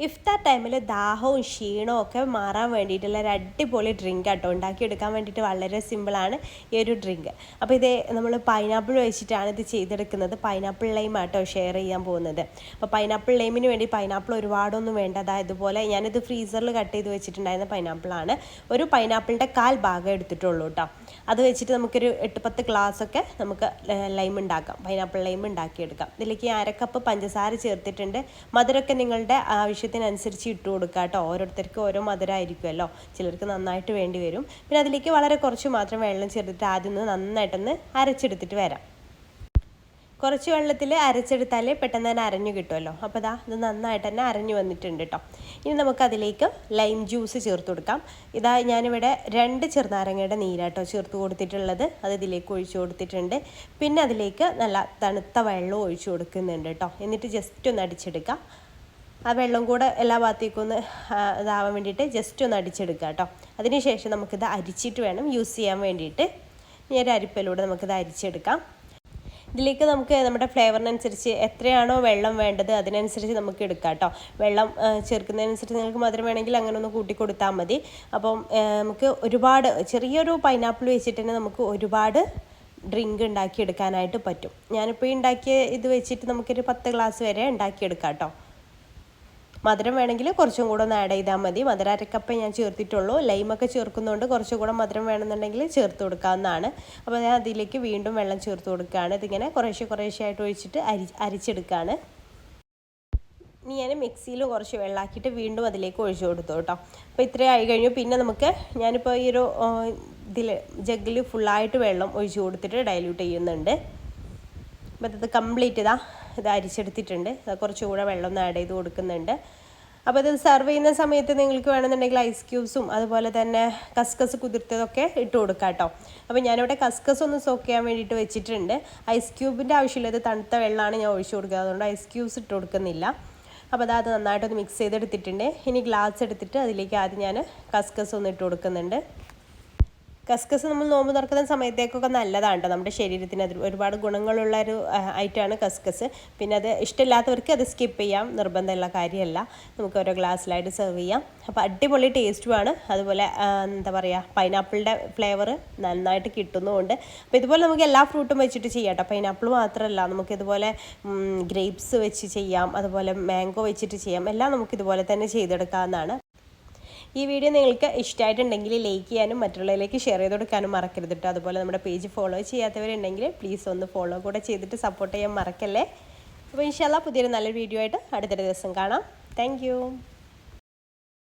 ഇഫ്താർ ടൈമിൽ ദാഹവും ക്ഷീണവും ഒക്കെ മാറാൻ വേണ്ടിയിട്ടുള്ള ഒരു അടിപൊളി ഡ്രിങ്ക് ആട്ടോ. ഉണ്ടാക്കിയെടുക്കാൻ വേണ്ടിയിട്ട് വളരെ സിമ്പിളാണ് ഈ ഒരു ഡ്രിങ്ക്. അപ്പോൾ ഇത് നമ്മൾ പൈനാപ്പിൾ വെച്ചിട്ടാണ് ഇത് ചെയ്തെടുക്കുന്നത്. പൈനാപ്പിൾ ലൈം ആട്ടോ ഷെയർ ചെയ്യാൻ പോകുന്നത്. അപ്പോൾ പൈനാപ്പിൾ ലൈമിന് വേണ്ടി പൈനാപ്പിൾ ഒരുപാടൊന്നും വേണ്ട. അതായത് ഇതുപോലെ ഞാനിത് ഫ്രീസറിൽ കട്ട് ചെയ്ത് വെച്ചിട്ടുണ്ടായിരുന്ന പൈനാപ്പിളാണ്. ഒരു പൈനാപ്പിളിൻ്റെ 1/4 ഭാഗം എടുത്തിട്ടുള്ളൂ കേട്ടോ. അത് വെച്ചിട്ട് നമുക്കൊരു 8-10 ഗ്ലാസ്സൊക്കെ നമുക്ക് ലൈം ഉണ്ടാക്കാം, പൈനാപ്പിൾ ലൈം ഉണ്ടാക്കിയെടുക്കാം. ഇതിലേക്ക് 1/2 കപ്പ് പഞ്ചസാര ചേർത്തിട്ടുണ്ട്. മധുരമൊക്കെ നിങ്ങളുടെ ആവശ്യത്തിനനുസരിച്ച് ഇട്ട് കൊടുക്കുക കേട്ടോ. ഓരോരുത്തർക്കും ഓരോ മധുരമായിരിക്കുമല്ലോ, ചിലർക്ക് നന്നായിട്ട് വേണ്ടി വരും. പിന്നെ അതിലേക്ക് വളരെ കുറച്ച് മാത്രം വെള്ളം ചേർത്തിട്ട് ആദ്യം നന്നായിട്ടൊന്ന് അരച്ചെടുത്തിട്ട് വരാം. കുറച്ച് വെള്ളത്തിൽ അരച്ചെടുത്താലേ പെട്ടെന്ന് തന്നെ അരഞ്ഞു കിട്ടുമല്ലോ. അപ്പോൾ ഇത് നന്നായിട്ട് തന്നെ അരഞ്ഞു വന്നിട്ടുണ്ട് കേട്ടോ. ഇനി നമുക്കതിലേക്ക് ലൈം ജ്യൂസ് ചേർത്ത് കൊടുക്കാം. ഞാനിവിടെ 2 ചെറുനാരങ്ങയുടെ നീരാട്ടോ ചേർത്ത് കൊടുത്തിട്ടുള്ളത്. അത് ഇതിലേക്ക് ഒഴിച്ചു കൊടുത്തിട്ടുണ്ട്. പിന്നെ അതിലേക്ക് നല്ല തണുത്ത വെള്ളം ഒഴിച്ചു കൊടുക്കുന്നുണ്ട് കേട്ടോ. എന്നിട്ട് ജസ്റ്റ് ഒന്ന് അടിച്ചെടുക്കാം. ആ വെള്ളം കൂടെ എല്ലാ ഭാഗത്തേക്കും ഒന്ന് ഇതാവാൻ വേണ്ടിയിട്ട് ജസ്റ്റ് ഒന്ന് അടിച്ചെടുക്കുക കേട്ടോ. അതിനുശേഷം നമുക്കിത് അരിച്ചിട്ട് വേണം യൂസ് ചെയ്യാൻ വേണ്ടിയിട്ട്. ഈ ഒരു അരിപ്പയിലൂടെ നമുക്കിത് അരിച്ചെടുക്കാം. ഇതിലേക്ക് നമുക്ക് നമ്മുടെ ഫ്ലേവറിനനുസരിച്ച് എത്രയാണോ വെള്ളം വേണ്ടത് അതിനനുസരിച്ച് നമുക്ക് എടുക്കാം കേട്ടോ. വെള്ളം ചേർക്കുന്നതിനനുസരിച്ച് നിങ്ങൾക്ക് മധുരം വേണമെങ്കിൽ അങ്ങനെ ഒന്ന് കൂട്ടി കൊടുത്താൽ മതി. അപ്പം നമുക്ക് ഒരുപാട് ചെറിയൊരു പൈനാപ്പിൾ വെച്ചിട്ട് തന്നെ നമുക്ക് ഒരുപാട് ഡ്രിങ്ക് ഉണ്ടാക്കിയെടുക്കാനായിട്ട് പറ്റും. ഞാനിപ്പോൾ ഉണ്ടാക്കിയ ഇത് വെച്ചിട്ട് നമുക്കൊരു 10 ഗ്ലാസ് വരെ ഉണ്ടാക്കിയെടുക്കാം കേട്ടോ. മധുരം വേണമെങ്കിൽ കുറച്ചും കൂടെ ഒന്ന് ആഡ് ചെയ്താൽ മതി. മധുരം 1/2 കപ്പ് ഞാൻ ചേർത്തിട്ടുള്ളൂ. ലൈമൊക്കെ ചേർക്കുന്നതുകൊണ്ട് കുറച്ചും കൂടെ മധുരം വേണമെന്നുണ്ടെങ്കിൽ ചേർത്ത് കൊടുക്കാവുന്നതാണ്. അപ്പോൾ ഞാൻ അതിലേക്ക് വീണ്ടും വെള്ളം ചേർത്ത് കൊടുക്കുകയാണ്. ഇതിങ്ങനെ കുറേശ്ശെ ആയിട്ട് ഒഴിച്ചിട്ട് അരിച്ചെടുക്കുകയാണ്. ഇനി ഞാൻ മിക്സിയിൽ കുറച്ച് വെള്ളമാക്കിയിട്ട് വീണ്ടും അതിലേക്ക് ഒഴിച്ചു കൊടുത്തു കേട്ടോ. അപ്പോൾ ഇത്രയും ആയി കഴിഞ്ഞു. പിന്നെ ഞാനിപ്പോൾ ഈ ഒരു ജഗ്ഗിൽ ഫുള്ളായിട്ട് വെള്ളം ഒഴിച്ചു കൊടുത്തിട്ട് ഡൈല്യൂട്ട് ചെയ്യുന്നുണ്ട്. അപ്പോൾ ഇത് കംപ്ലീറ്റ് ഇത് അരിച്ചെടുത്തിട്ടുണ്ട്. കുറച്ചുകൂടെ വെള്ളം ഒന്ന് ആഡ് ചെയ്ത് കൊടുക്കുന്നുണ്ട്. അപ്പോൾ ഇത് സെർവ് ചെയ്യുന്ന സമയത്ത് നിങ്ങൾക്ക് വേണമെന്നുണ്ടെങ്കിൽ ഐസ് ക്യൂബ്സും അതുപോലെ തന്നെ കസ്കസ് കുതിർത്തതൊക്കെ ഇട്ട് കൊടുക്കാം കേട്ടോ. അപ്പോൾ ഞാനിവിടെ കസ്കസ് ഒന്ന് സോക്ക് ചെയ്യാൻ വേണ്ടിയിട്ട് വെച്ചിട്ടുണ്ട്. ഐസ് ക്യൂബിൻ്റെ ആവശ്യമില്ല, ഇത് തണുത്ത വെള്ളമാണ് ഞാൻ ഒഴിച്ചു കൊടുക്കുക, അതുകൊണ്ട് ഐസ് ക്യൂബ്സ് ഇട്ട് കൊടുക്കുന്നില്ല. അപ്പോൾ അത് നന്നായിട്ടൊന്ന് മിക്സ് ചെയ്തെടുത്തിട്ടുണ്ട്. ഇനി ഗ്ലാസ് എടുത്തിട്ട് അതിലേക്ക് ആദ്യം ഞാൻ കസ്കസ് ഒന്ന് ഇട്ട് കൊടുക്കുന്നുണ്ട്. കസ്കസ് നമ്മൾ നോമ്പ് തുറക്കുന്ന സമയത്തേക്കൊക്കെ നല്ലതാണ് കേട്ടോ. നമ്മുടെ ശരീരത്തിന് അത് ഒരുപാട് ഗുണങ്ങളുള്ളൊരു ഐറ്റമാണ് കസ്കസ്. പിന്നെ അത് ഇഷ്ടമില്ലാത്തവർക്ക് അത് സ്കിപ്പ് ചെയ്യാം, നിർബന്ധമുള്ള കാര്യമല്ല. നമുക്ക് ഓരോ ഗ്ലാസ്സിലായിട്ട് സെർവ് ചെയ്യാം. അപ്പോൾ അടിപൊളി ടേസ്റ്റുമാണ്. അതുപോലെ എന്താ പറയുക, പൈനാപ്പിളിൻ്റെ ഫ്ലേവർ നന്നായിട്ട് കിട്ടുന്നുമുണ്ട്. അപ്പോൾ ഇതുപോലെ നമുക്ക് എല്ലാ ഫ്രൂട്ടും വെച്ചിട്ട് ചെയ്യാം കേട്ടോ. പൈനാപ്പിൾ മാത്രമല്ല, നമുക്കിതുപോലെ ഗ്രേപ്സ് വെച്ച് ചെയ്യാം, അതുപോലെ മാംഗോ വെച്ചിട്ട് ചെയ്യാം. എല്ലാം നമുക്കിതുപോലെ തന്നെ ചെയ്തെടുക്കാവുന്നതാണ്. ഈ വീഡിയോ നിങ്ങൾക്ക് ഇഷ്ടമായിട്ടുണ്ടെങ്കിൽ ലൈക്ക് ചെയ്യാനും മറ്റുള്ളവരിലേക്ക് ഷെയർ ചെയ്ത് കൊടുക്കാനും മറക്കരുത് കേട്ടോ. അതുപോലെ നമ്മുടെ പേജ് ഫോളോ ചെയ്യാത്തവരുണ്ടെങ്കിൽ പ്ലീസ് ഒന്ന് ഫോളോ കൂടെ ചെയ്തിട്ട് സപ്പോർട്ട് ചെയ്യാൻ മറക്കല്ലേ. അപ്പോൾ ഇൻഷാല്ലാ പുതിയൊരു നല്ലൊരു വീഡിയോ ആയിട്ട് അടുത്തൊരു ദിവസം കാണാം. താങ്ക്